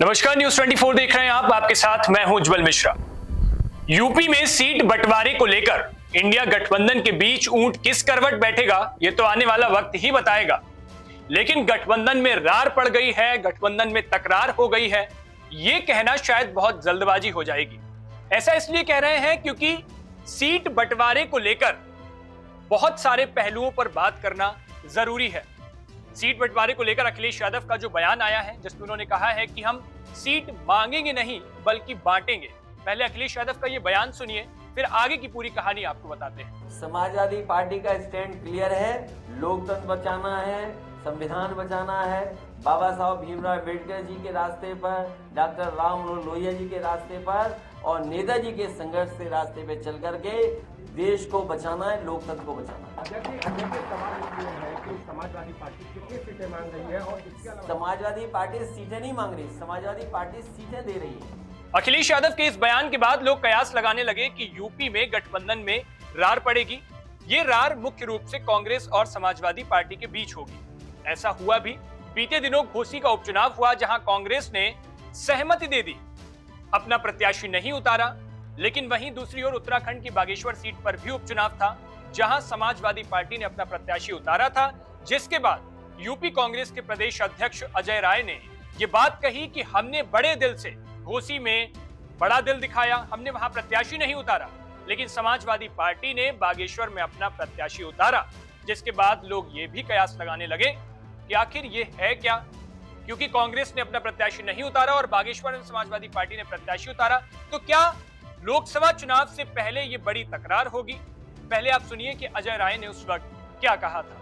नमस्कार, न्यूज 24 देख रहे हैं आप। आपके साथ मैं हूं उज्जवल मिश्रा। यूपी में सीट बंटवारे को लेकर इंडिया गठबंधन के बीच ऊंट किस करवट बैठेगा, ये तो आने वाला वक्त ही बताएगा। लेकिन गठबंधन में रार पड़ गई है, गठबंधन में तकरार हो गई है, ये कहना शायद बहुत जल्दबाजी हो जाएगी। ऐसा इसलिए कह रहे हैं क्योंकि सीट बंटवारे को लेकर बहुत सारे पहलुओं पर बात करना जरूरी है। सीट बंटवारे को लेकर अखिलेश यादव का जो बयान आया है, जिसमें उन्होंने कहा है कि हम सीट मांगेंगे नहीं बल्कि बांटेंगे। पहले अखिलेश यादव का ये बयान सुनिए, फिर आगे की पूरी कहानी आपको बताते हैं। समाजवादी पार्टी का स्टैंड क्लियर है, लोकतंत्र बचाना है, संविधान बचाना है, बाबा साहब भीमराव अम्बेडकर जी के रास्ते पर, डॉक्टर राम मनोहर लोहिया जी के रास्ते पर और नेताजी के संघर्ष के रास्ते पे चल करके देश को बचाना है, लोकतंत्र को बचाना है। सवाल ये है कि समाजवादी पार्टी कितनी सीटें मांग रही है और इसके अलावा समाजवादी पार्टी सीटें नहीं मांग रही, समाजवादी पार्टी सीटें दे रही है। अखिलेश यादव के इस बयान के बाद लोग कयास लगाने लगे कि यूपी में गठबंधन में रार पड़ेगी। ये रार मुख्य रूप से कांग्रेस और समाजवादी पार्टी के बीच होगी। ऐसा हुआ भी। बीते दिनों घोसी का उपचुनाव हुआ, जहां कांग्रेस ने सहमति दे दी, अपना प्रत्याशी नहीं उतारा। लेकिन वहीं दूसरी ओर उत्तराखंड की बागेश्वर सीट पर भी उपचुनाव था, जहां समाजवादी पार्टी ने अपना प्रत्याशी उतारा था, जिसके बाद यूपी कांग्रेस के प्रदेश अध्यक्ष अजय राय ने यह बात कही कि हमने बड़े दिल से घोसी में बड़ा दिल दिखाया, हमने वहां प्रत्याशी नहीं उतारा, लेकिन समाजवादी पार्टी ने बागेश्वर में अपना प्रत्याशी उतारा। जिसके बाद लोग ये भी कयास लगाने लगे कि आखिर ये है क्या, क्योंकि कांग्रेस ने अपना प्रत्याशी नहीं उतारा और बागेश्वर में समाजवादी पार्टी ने प्रत्याशी उतारा, तो क्या लोकसभा चुनाव से पहले ये बड़ी तकरार होगी? पहले आप सुनिए कि अजय राय ने उस वक्त क्या कहा था।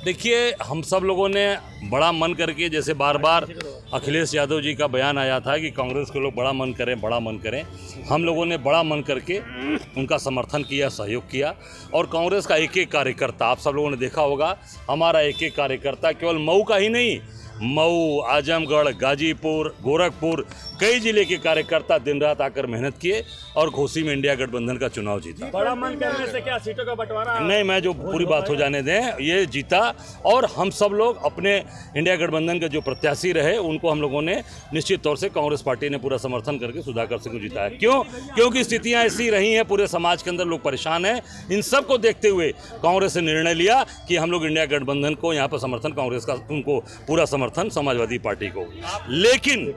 देखिए, हम सब लोगों ने बड़ा मन करके, जैसे बार बार अखिलेश यादव जी का बयान आया था कि कांग्रेस के लोग बड़ा मन करें, हम लोगों ने बड़ा मन करके उनका समर्थन किया, सहयोग किया। और कांग्रेस का एक एक कार्यकर्ता, आप सब लोगों ने देखा होगा, हमारा एक एक कार्यकर्ता केवल मऊ का ही नहीं, मऊ, आजमगढ़, गाजीपुर, गोरखपुर, कई जिले के कार्यकर्ता दिन रात आकर मेहनत किए और घोसी में इंडिया गठबंधन का चुनाव जीता। बड़ा मन करने से क्या सीटों का बंटवारा नहीं, मैं जो पूरी बात हो जाने दें, ये जीता। और हम सब लोग अपने इंडिया गठबंधन के जो प्रत्याशी रहे उनको हम लोगों ने निश्चित तौर से कांग्रेस पार्टी ने पूरा समर्थन करके सुधाकर सिंह को जिताया। क्यों? क्योंकि स्थितियां ऐसी रही हैं, पूरे समाज के अंदर लोग परेशान हैं। इन सब को देखते हुए कांग्रेस ने निर्णय लिया कि हम लोग इंडिया गठबंधन को यहाँ पर समर्थन, कांग्रेस का उनको पूरा समर्थन, समाजवादी पार्टी को। लेकिन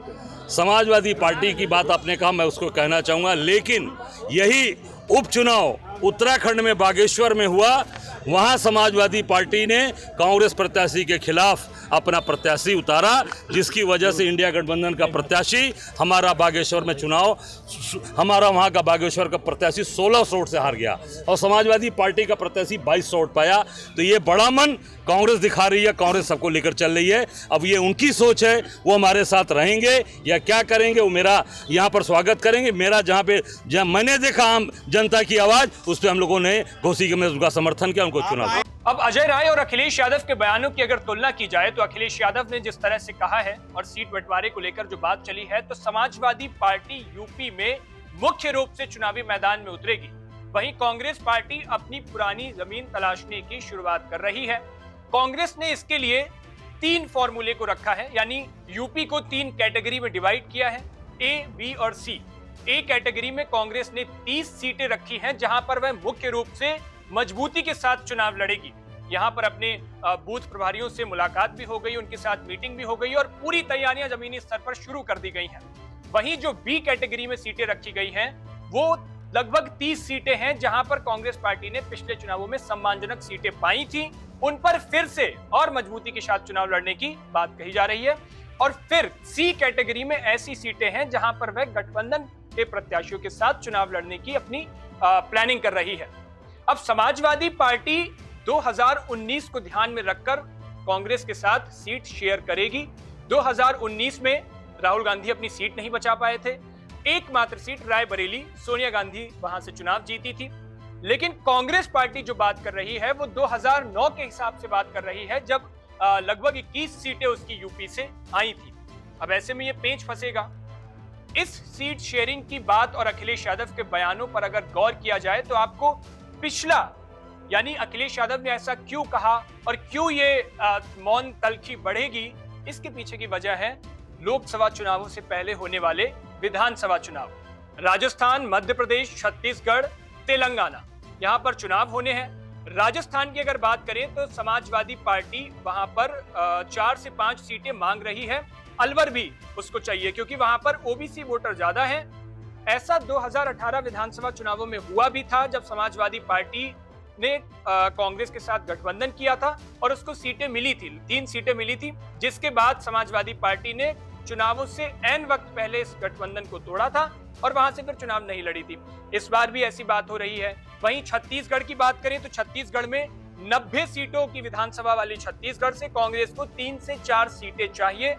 समाजवादी पार्टी की बात आपने कहा, मैं उसको कहना चाहूँगा, लेकिन यही उपचुनाव उत्तराखंड में बागेश्वर में हुआ, वहाँ समाजवादी पार्टी ने कांग्रेस प्रत्याशी के खिलाफ अपना प्रत्याशी उतारा, जिसकी वजह से इंडिया गठबंधन का प्रत्याशी हमारा बागेश्वर में चुनाव, हमारा वहाँ का बागेश्वर का प्रत्याशी 16 वोट से हार गया और समाजवादी पार्टी का प्रत्याशी 22 वोट पाया। तो ये बड़ा मन कांग्रेस दिखा रही है, कांग्रेस सबको लेकर चल रही है। अब ये उनकी सोच है, वो हमारे साथ रहेंगे या क्या करेंगे, वो मेरा यहाँ पर स्वागत करेंगे। मेरा जहाँ मैंने देखा आम जनता की आवाज़, उस पर हम लोगों ने घोसी में उसका समर्थन किया, उनको चुना। अब अजय राय और अखिलेश यादव के बयानों की अगर तुलना की जाए तो अखिलेश यादव ने जिस तरह से कहा है और सीट बंटवारे को लेकर जो बात चली है, तो समाजवादी पार्टी यूपी में मुख्य रूप से चुनावी मैदान में उतरेगी। वहीं कांग्रेस पार्टी अपनी पुरानी जमीन तलाशने की शुरुआत कर रही है। कांग्रेस ने इसके लिए 3 फॉर्मूले को रखा है, यानी यूपी को 3 कैटेगरी में डिवाइड किया है, ए, बी और सी। ए कैटेगरी में कांग्रेस ने 30 सीटें रखी हैं, जहां पर वह मुख्य रूप से मजबूती के साथ चुनाव लड़ेगी। यहां पर अपने बूथ प्रभारियों से मुलाकात भी हो गई, उनके साथ मीटिंग भी हो गई और पूरी तैयारियां जमीनी स्तर पर शुरू कर दी गई हैं। वहीं जो बी कैटेगरी में सीटें रखी गई हैं, वो लगभग 30 सीटें हैं, जहां पर कांग्रेस पार्टी ने पिछले चुनावों में सम्मानजनक सीटें पाई थी, उन पर फिर से और मजबूती के साथ चुनाव लड़ने की बात कही जा रही है। और फिर सी कैटेगरी में ऐसी सीटें हैं जहां पर वह गठबंधन के प्रत्याशियों के साथ चुनाव लड़ने की अपनी प्लानिंग कर रही है। अब समाजवादी पार्टी 2019 को ध्यान में रखकर कांग्रेस के साथ सीट शेयर करेगी। 2019 में राहुल गांधी अपनी सीट नहीं बचा पाए थे, एकमात्र सीट रायबरेली, सोनिया गांधी वहां से चुनाव जीती थी। लेकिन कांग्रेस पार्टी जो बात कर रही है वो 2009 के हिसाब से बात कर रही है, जब लगभग 21 सीटें उसकी यूपी से आई थी। अब ऐसे में ये पेंच फंसेगा। इस सीट शेयरिंग की बात और अखिलेश यादव के बयानों पर अगर गौर किया जाए तो आपको पिछला, यानी अखिलेश यादव ने ऐसा क्यों कहा और क्यों ये मौन तलखी बढ़ेगी, इसके पीछे की वजह है लोकसभा चुनावों से पहले होने वाले विधानसभा चुनाव। राजस्थान, मध्य प्रदेश, छत्तीसगढ़, तेलंगाना, यहां पर चुनाव होने हैं। राजस्थान की अगर बात करें तो समाजवादी पार्टी वहां पर 4 से 5 सीटें मांग रही है। अलवर भी उसको चाहिए क्योंकि वहां पर ओबीसी वोटर ज्यादा हैं। ऐसा 2018 विधानसभा चुनावों में हुआ भी था जब समाजवादी पार्टी ने कांग्रेस के साथ गठबंधन किया था और उसको सीटें मिली थी, 3 सीटें मिली थी, जिसके बाद समाजवादी पार्टी ने चुनावों से ऐन वक्त पहले इस गठबंधन को तोड़ा था और वहां से फिर चुनाव नहीं लड़ी थी। इस बार भी ऐसी बात हो रही है। वहीं छत्तीसगढ़ की बात करें तो छत्तीसगढ़ में 90 सीटों की विधानसभा वाली छत्तीसगढ़ से कांग्रेस को 3 से 4 सीटें चाहिए।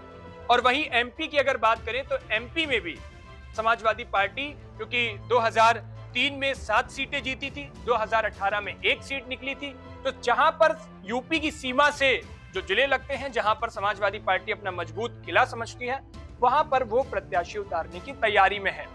और वहीं एमपी की अगर बात करें तो एमपी में भी समाजवादी पार्टी, क्योंकि 2003 में 7 सीटें जीती थी, 2018 में 1 सीट निकली थी, तो जहां पर यूपी की सीमा से जो जिले लगते हैं, जहां पर समाजवादी पार्टी अपना मजबूत किला समझती है, वहां पर वो प्रत्याशी उतारने की तैयारी में है।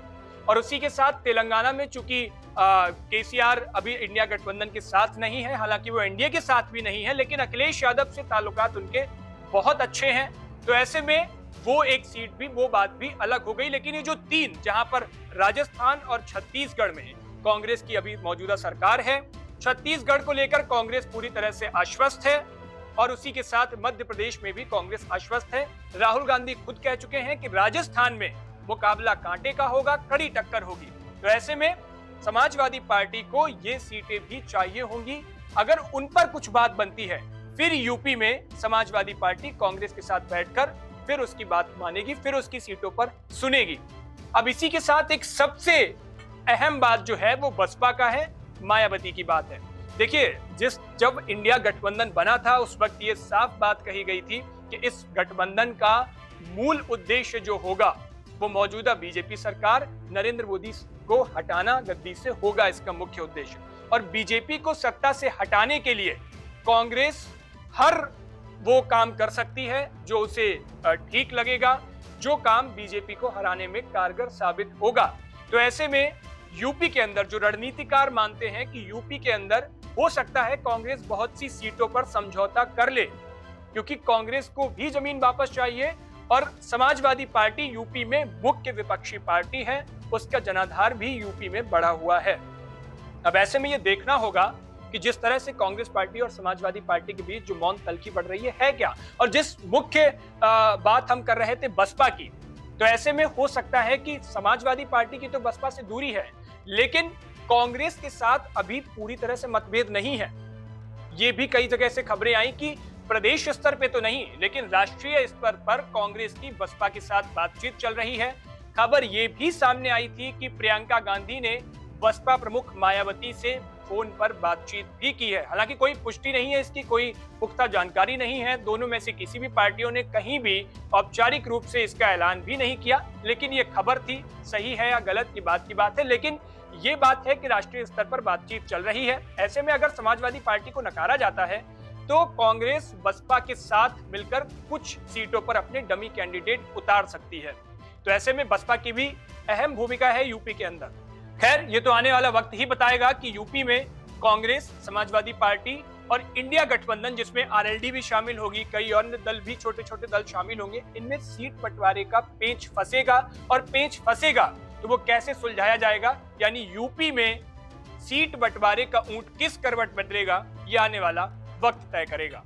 और उसी के साथ तेलंगाना में चूंकि केसीआर अभी इंडिया गठबंधन के साथ नहीं है, हालांकि वो एनडीए के साथ भी नहीं है, लेकिन अखिलेश यादव से ताल्लुकात उनके बहुत अच्छे हैं, तो ऐसे में वो एक सीट भी, वो बात भी अलग हो गई। लेकिन ये जो 3, जहां पर राजस्थान और छत्तीसगढ़ में कांग्रेस की अभी मौजूदा सरकार है, छत्तीसगढ़ को लेकर कांग्रेस पूरी तरह से आश्वस्त है और उसी के साथ मध्य प्रदेश में भी कांग्रेस आश्वस्त है। राहुल गांधी खुद कह चुके हैं कि राजस्थान में मुकाबला कांटे का होगा, कड़ी टक्कर होगी। तो ऐसे में समाजवादी पार्टी को ये सीटें भी चाहिए होंगी। अगर उन पर कुछ बात बनती है, फिर यूपी में समाजवादी पार्टी कांग्रेस के साथ बैठकर फिर उसकी बात मानेगी, फिर उसकी सीटों पर सुनेगी। अब इसी के साथ एक सबसे अहम बात जो है वो बसपा का है, मायावती की बात है। देखिए, जब इंडिया गठबंधन बना था उस वक्त ये साफ बात कही गई थी कि इस गठबंधन का मूल उद्देश्य जो होगा वो मौजूदा बीजेपी सरकार नरेंद्र मोदी को हटाना, गद्दी से होगा इसका मुख्य उद्देश्य। और बीजेपी को सत्ता से हटाने के लिए कांग्रेस हर वो काम कर सकती है जो उसे ठीक लगेगा, जो काम बीजेपी को हराने में कारगर साबित होगा। तो ऐसे में यूपी के अंदर जो रणनीतिकार मानते हैं कि यूपी के अंदर हो सकता है कांग्रेस बहुत सी सीटों पर समझौता कर ले, क्योंकि कांग्रेस को भी जमीन वापस चाहिए और समाजवादी पार्टी यूपी में मुख्य विपक्षी पार्टी है, उसका जनाधार भी यूपी में बढ़ा हुआ है। अब ऐसे में ये देखना होगा कि जिस तरह से कांग्रेस पार्टी और समाजवादी पार्टी के बीच जो मौन तलखी बढ़ रही है क्या, और जिस मुख्य बात हम कर रहे थे बसपा की, तो ऐसे में हो सकता है कि समाजवादी पार्टी की तो बसपा से दूरी है, लेकिन कांग्रेस के साथ अभी पूरी तरह से मतभेद नहीं है। ये भी कई जगह से खबरें आई कि प्रदेश स्तर पे तो नहीं, लेकिन राष्ट्रीय स्तर पर कांग्रेस की बसपा के साथ बातचीत चल रही है। खबर ये भी सामने आई थी कि प्रियंका गांधी ने बसपा प्रमुख मायावती से फोन पर बातचीत भी की है। हालांकि कोई पुष्टि नहीं है इसकी, कोई पुख्ता जानकारी नहीं है, दोनों में से किसी भी पार्टियों ने कहीं भी औपचारिक रूप से इसका ऐलान भी नहीं किया, लेकिन ये खबर थी। सही है या गलत की बात है, लेकिन ये बात है कि राष्ट्रीय स्तर पर बातचीत चल रही है। ऐसे में अगर समाजवादी पार्टी को नकारा जाता है तो कांग्रेस बसपा के साथ मिलकर कुछ सीटों पर अपने डमी कैंडिडेट उतार सकती है। तो ऐसे में बसपा की भी अहम भूमिका है यूपी के अंदर। खैर, ये तो आने वाला वक्त ही बताएगा कि यूपी में कांग्रेस, समाजवादी पार्टी और इंडिया गठबंधन, जिसमें आरएलडी भी शामिल होगी, कई अन्य दल भी, छोटे छोटे दल शामिल होंगे, इनमें सीट बंटवारे का पेच फंसेगा। और पेच फंसेगा तो वो कैसे सुलझाया जाएगा, यानी यूपी में सीट बंटवारे का ऊंट किस करवट बदलेगा, ये आने वाला वक्त तय करेगा।